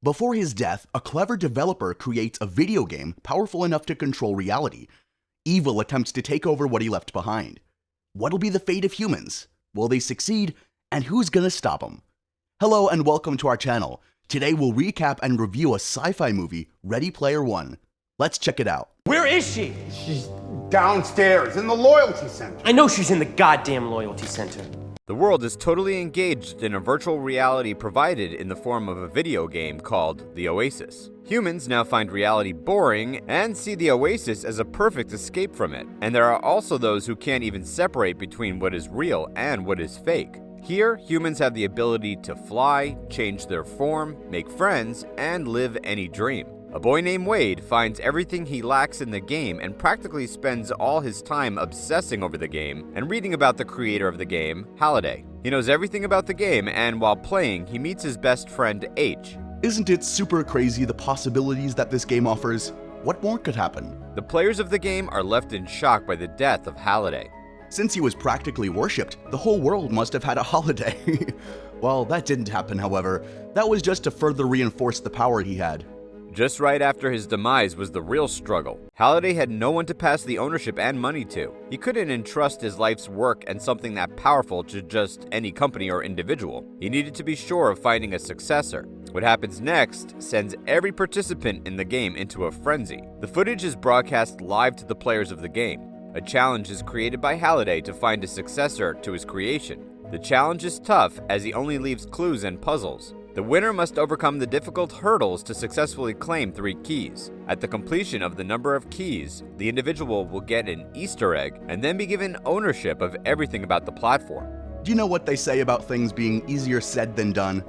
Before his death, a clever developer creates a video game powerful enough to control reality. Evil attempts to take over what he left behind. What'll be the fate of humans? Will they succeed? And who's gonna stop them? Hello and welcome to our channel. Today we'll recap and review a sci-fi movie, Ready Player One. Let's check it out. Where is she? She's downstairs in the loyalty center. I know she's in the goddamn loyalty center. The world is totally engaged in a virtual reality provided in the form of a video game called The Oasis. Humans now find reality boring and see the Oasis as a perfect escape from it. And there are also those who can't even separate between what is real and what is fake. Here, humans have the ability to fly, change their form, make friends, and live any dream. A boy named Wade finds everything he lacks in the game and practically spends all his time obsessing over the game and reading about the creator of the game, Halliday. He knows everything about the game, and while playing, he meets his best friend, H. Isn't it super crazy the possibilities that this game offers? What more could happen? The players of the game are left in shock by the death of Halliday. Since he was practically worshipped, the whole world must have had a holiday. Well, that didn't happen, however. That was just to further reinforce the power he had. Just right after his demise was the real struggle. Halliday had no one to pass the ownership and money to. He couldn't entrust his life's work and something that powerful to just any company or individual. He needed to be sure of finding a successor. What happens next sends every participant in the game into a frenzy. The footage is broadcast live to the players of the game. A challenge is created by Halliday to find a successor to his creation. The challenge is tough as he only leaves clues and puzzles. The winner must overcome the difficult hurdles to successfully claim 3 keys. At the completion of the number of keys, the individual will get an Easter egg and then be given ownership of everything about the platform. Do you know what they say about things being easier said than done?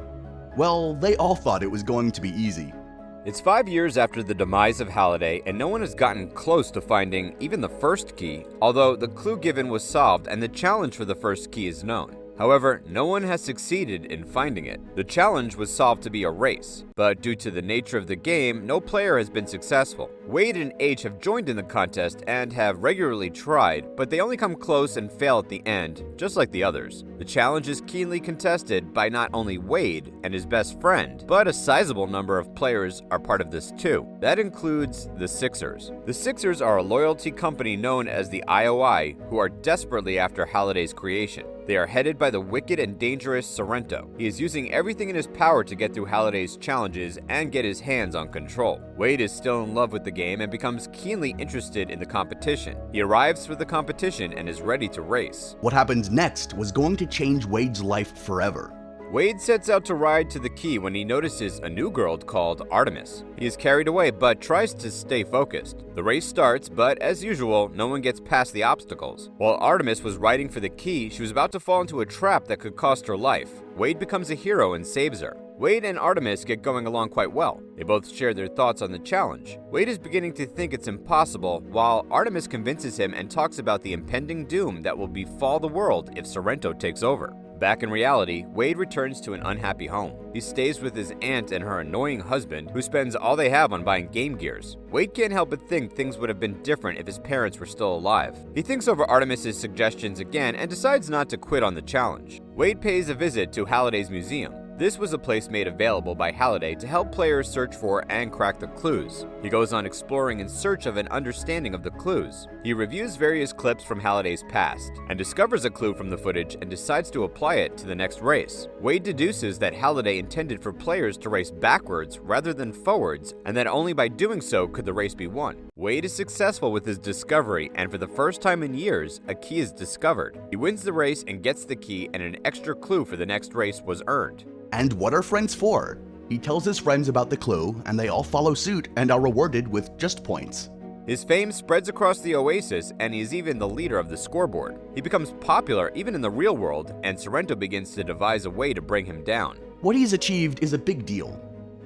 Well, they all thought it was going to be easy. It's 5 years after the demise of Halliday, and no one has gotten close to finding even the first key, although the clue given was solved and the challenge for the first key is known. However, no one has succeeded in finding it. The challenge was solved to be a race, but due to the nature of the game, no player has been successful. Wade and H have joined in the contest and have regularly tried, but they only come close and fail at the end, just like the others. The challenge is keenly contested by not only Wade and his best friend, but a sizable number of players are part of this too. That includes the Sixers. The Sixers are a loyalty company known as the IOI, who are desperately after Halliday's creation. They are headed by the wicked and dangerous Sorrento. He is using everything in his power to get through Halliday's challenges and get his hands on control. Wade is still in love with the game and becomes keenly interested in the competition. He arrives for the competition and is ready to race. What happens next was going to change Wade's life forever. Wade sets out to ride to the key when he notices a new girl called Artemis. He is carried away but tries to stay focused. The race starts, but as usual, no one gets past the obstacles. While Artemis was riding for the key, she was about to fall into a trap that could cost her life. Wade becomes a hero and saves her. Wade and Artemis get going along quite well. They both share their thoughts on the challenge. Wade is beginning to think it's impossible, while Artemis convinces him and talks about the impending doom that will befall the world if Sorrento takes over. Back in reality, Wade returns to an unhappy home. He stays with his aunt and her annoying husband, who spends all they have on buying Game Gears. Wade can't help but think things would have been different if his parents were still alive. He thinks over Artemis's suggestions again and decides not to quit on the challenge. Wade pays a visit to Halliday's museum. This was a place made available by Halliday to help players search for and crack the clues. He goes on exploring in search of an understanding of the clues. He reviews various clips from Halliday's past and discovers a clue from the footage and decides to apply it to the next race. Wade deduces that Halliday intended for players to race backwards rather than forwards, and that only by doing so could the race be won. Wade is successful with his discovery, and for the first time in years, a key is discovered. He wins the race and gets the key, and an extra clue for the next race was earned. And what are friends for? He tells his friends about the clue, and they all follow suit and are rewarded with just points. His fame spreads across the Oasis, and he is even the leader of the scoreboard. He becomes popular even in the real world, and Sorrento begins to devise a way to bring him down. What he's achieved is a big deal.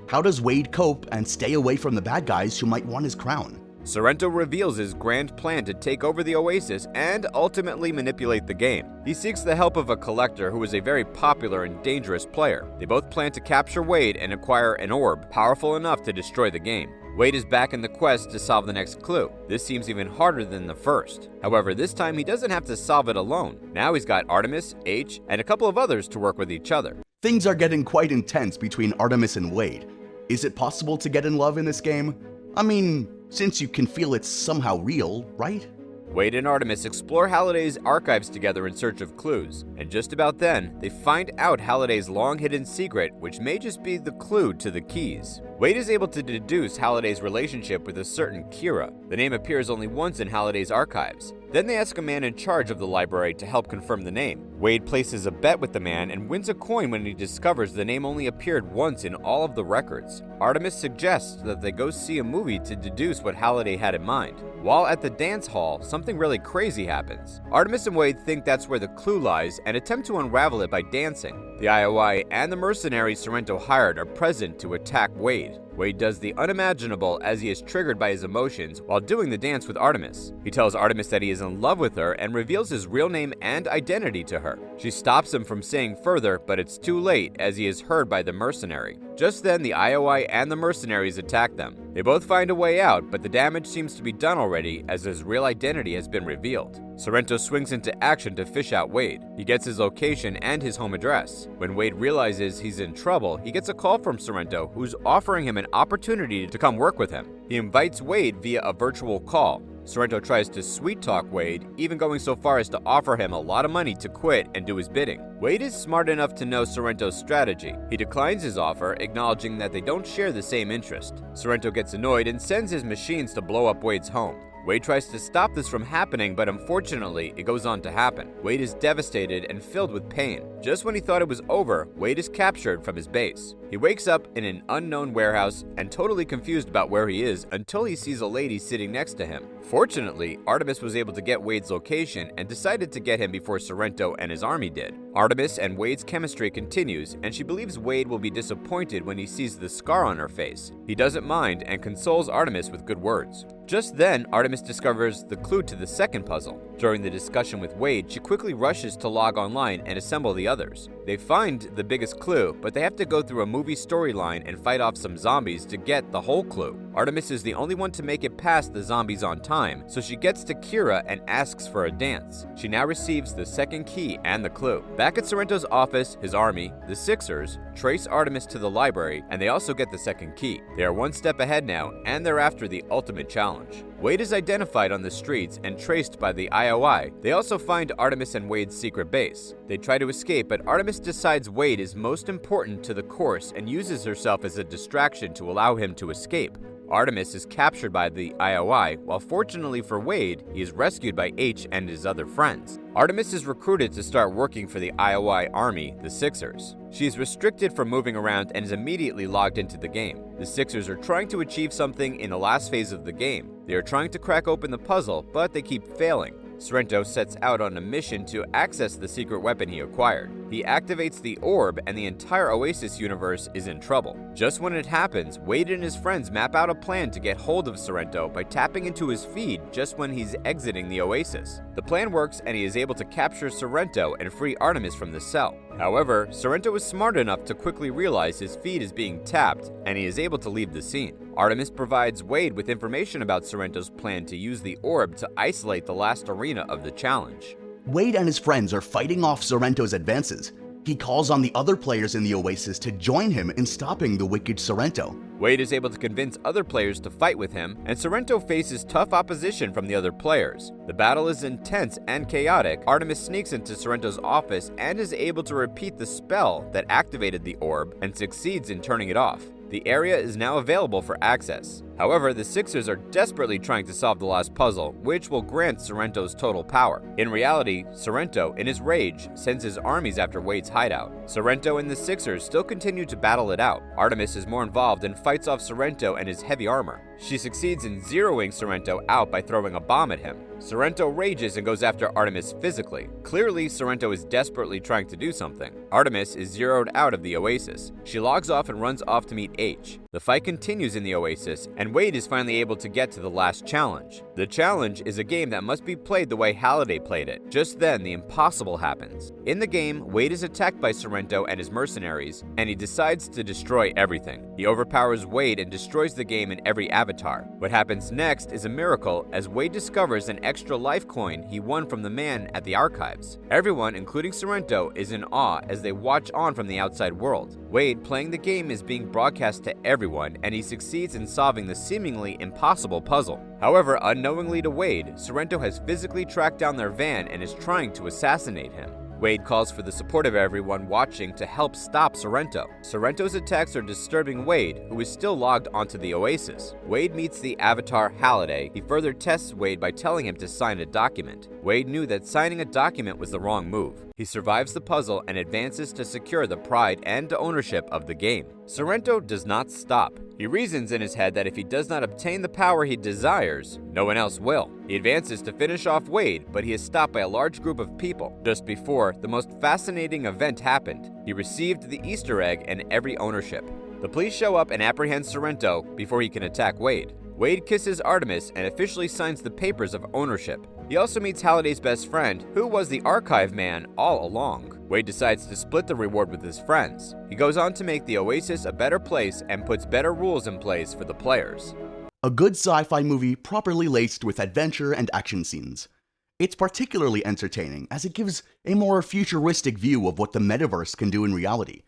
How does Wade cope and stay away from the bad guys who might want his crown? Sorrento reveals his grand plan to take over the Oasis and ultimately manipulate the game. He seeks the help of a collector who is a very popular and dangerous player. They both plan to capture Wade and acquire an orb powerful enough to destroy the game. Wade is back in the quest to solve the next clue. This seems even harder than the first. However, this time he doesn't have to solve it alone. Now he's got Artemis, H, and a couple of others to work with each other. Things are getting quite intense between Artemis and Wade. Is it possible to get in love in this game? I mean, since you can feel it's somehow real, right? Wade and Artemis explore Halliday's archives together in search of clues, and just about then, they find out Halliday's long-hidden secret, which may just be the clue to the keys. Wade is able to deduce Halliday's relationship with a certain Kira. The name appears only once in Halliday's archives. Then they ask a man in charge of the library to help confirm the name. Wade places a bet with the man and wins a coin when he discovers the name only appeared once in all of the records. Artemis suggests that they go see a movie to deduce what Halliday had in mind. While at the dance hall, something really crazy happens. Artemis and Wade think that's where the clue lies and attempt to unravel it by dancing. The IOI and the mercenaries Sorrento hired are present to attack Wade. Wade does the unimaginable as he is triggered by his emotions while doing the dance with Artemis. He tells Artemis that he is in love with her and reveals his real name and identity to her. She stops him from saying further, but it's too late as he is heard by the mercenary. Just then, the IOI and the mercenaries attack them. They both find a way out, but the damage seems to be done already as his real identity has been revealed. Sorrento swings into action to fish out Wade. He gets his location and his home address. When Wade realizes he's in trouble, he gets a call from Sorrento, who's offering him an opportunity to come work with him. He invites Wade via a virtual call. Sorrento tries to sweet-talk Wade, even going so far as to offer him a lot of money to quit and do his bidding. Wade is smart enough to know Sorrento's strategy. He declines his offer, acknowledging that they don't share the same interest. Sorrento gets annoyed and sends his machines to blow up Wade's home. Wade tries to stop this from happening, but unfortunately, it goes on to happen. Wade is devastated and filled with pain. Just when he thought it was over, Wade is captured from his base. He wakes up in an unknown warehouse and totally confused about where he is until he sees a lady sitting next to him. Fortunately, Artemis was able to get Wade's location and decided to get him before Sorrento and his army did. Artemis and Wade's chemistry continues, and she believes Wade will be disappointed when he sees the scar on her face. He doesn't mind and consoles Artemis with good words. Just then, Artemis discovers the clue to the second puzzle. During the discussion with Wade, she quickly rushes to log online and assemble the others. They find the biggest clue, but they have to go through a movie storyline and fight off some zombies to get the whole clue. Artemis is the only one to make it past the zombies on time, so she gets to Kira and asks for a dance. She now receives the second key and the clue. Back at Sorrento's office, his army, the Sixers, trace Artemis to the library, and they also get the second key. They are one step ahead now, and they're after the ultimate challenge. Wade is identified on the streets and traced by the IOI. They also find Artemis and Wade's secret base. They try to escape, but Artemis decides Wade is most important to the course and uses herself as a distraction to allow him to escape. Artemis is captured by the IOI, while fortunately for Wade, he is rescued by H and his other friends. Artemis is recruited to start working for the IOI army, the Sixers. She is restricted from moving around and is immediately logged into the game. The Sixers are trying to achieve something in the last phase of the game. They are trying to crack open the puzzle, but they keep failing. Sorrento sets out on a mission to access the secret weapon he acquired. He activates the orb and the entire Oasis universe is in trouble. Just when it happens, Wade and his friends map out a plan to get hold of Sorrento by tapping into his feed just when he's exiting the Oasis. The plan works and he is able to capture Sorrento and free Artemis from the cell. However, Sorrento is smart enough to quickly realize his feed is being tapped and he is able to leave the scene. Artemis provides Wade with information about Sorrento's plan to use the orb to isolate the last arena of the challenge. Wade and his friends are fighting off Sorrento's advances. He calls on the other players in the Oasis to join him in stopping the wicked Sorrento. Wade is able to convince other players to fight with him, and Sorrento faces tough opposition from the other players. The battle is intense and chaotic. Artemis sneaks into Sorrento's office and is able to repeat the spell that activated the orb and succeeds in turning it off. The area is now available for access. However, the Sixers are desperately trying to solve the last puzzle, which will grant Sorrento's total power. In reality, Sorrento, in his rage, sends his armies after Wade's hideout. Sorrento and the Sixers still continue to battle it out. Artemis is more involved and fights off Sorrento and his heavy armor. She succeeds in zeroing Sorrento out by throwing a bomb at him. Sorrento rages and goes after Artemis physically. Clearly, Sorrento is desperately trying to do something. Artemis is zeroed out of the Oasis. She logs off and runs off to meet H. The fight continues in the Oasis, and Wade is finally able to get to the last challenge. The challenge is a game that must be played the way Halliday played it. Just then, the impossible happens. In the game, Wade is attacked by Sorrento and his mercenaries, and he decides to destroy everything. He overpowers Wade and destroys the game and every avatar. What happens next is a miracle as Wade discovers an extra life coin he won from the man at the archives. Everyone, including Sorrento, is in awe as they watch on from the outside world. Wade playing the game is being broadcast to everyone, and he succeeds in solving the seemingly impossible puzzle. However, unknowingly to Wade, Sorrento has physically tracked down their van and is trying to assassinate him. Wade calls for the support of everyone watching to help stop Sorrento. Sorrento's attacks are disturbing Wade, who is still logged onto the Oasis. Wade meets the avatar Halliday. He further tests Wade by telling him to sign a document. Wade knew that signing a document was the wrong move. He survives the puzzle and advances to secure the pride and ownership of the game. Sorrento does not stop. He reasons in his head that if he does not obtain the power he desires, no one else will. He advances to finish off Wade, but he is stopped by a large group of people. Just before, the most fascinating event happened. He received the Easter egg and every ownership. The police show up and apprehend Sorrento before he can attack Wade. Wade kisses Artemis and officially signs the papers of ownership. He also meets Halliday's best friend, who was the archive man all along. Wade decides to split the reward with his friends. He goes on to make the Oasis a better place and puts better rules in place for the players. A good sci-fi movie properly laced with adventure and action scenes. It's particularly entertaining as it gives a more futuristic view of what the metaverse can do in reality.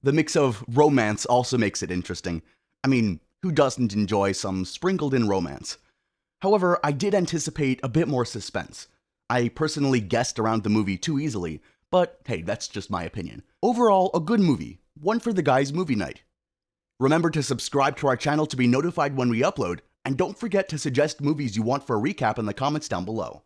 The mix of romance also makes it interesting. I mean, who doesn't enjoy some sprinkled in romance? However, I did anticipate a bit more suspense. I personally guessed around the movie too easily, but hey, that's just my opinion. Overall, a good movie, one for the guys' movie night. Remember to subscribe to our channel to be notified when we upload, and don't forget to suggest movies you want for a recap in the comments down below.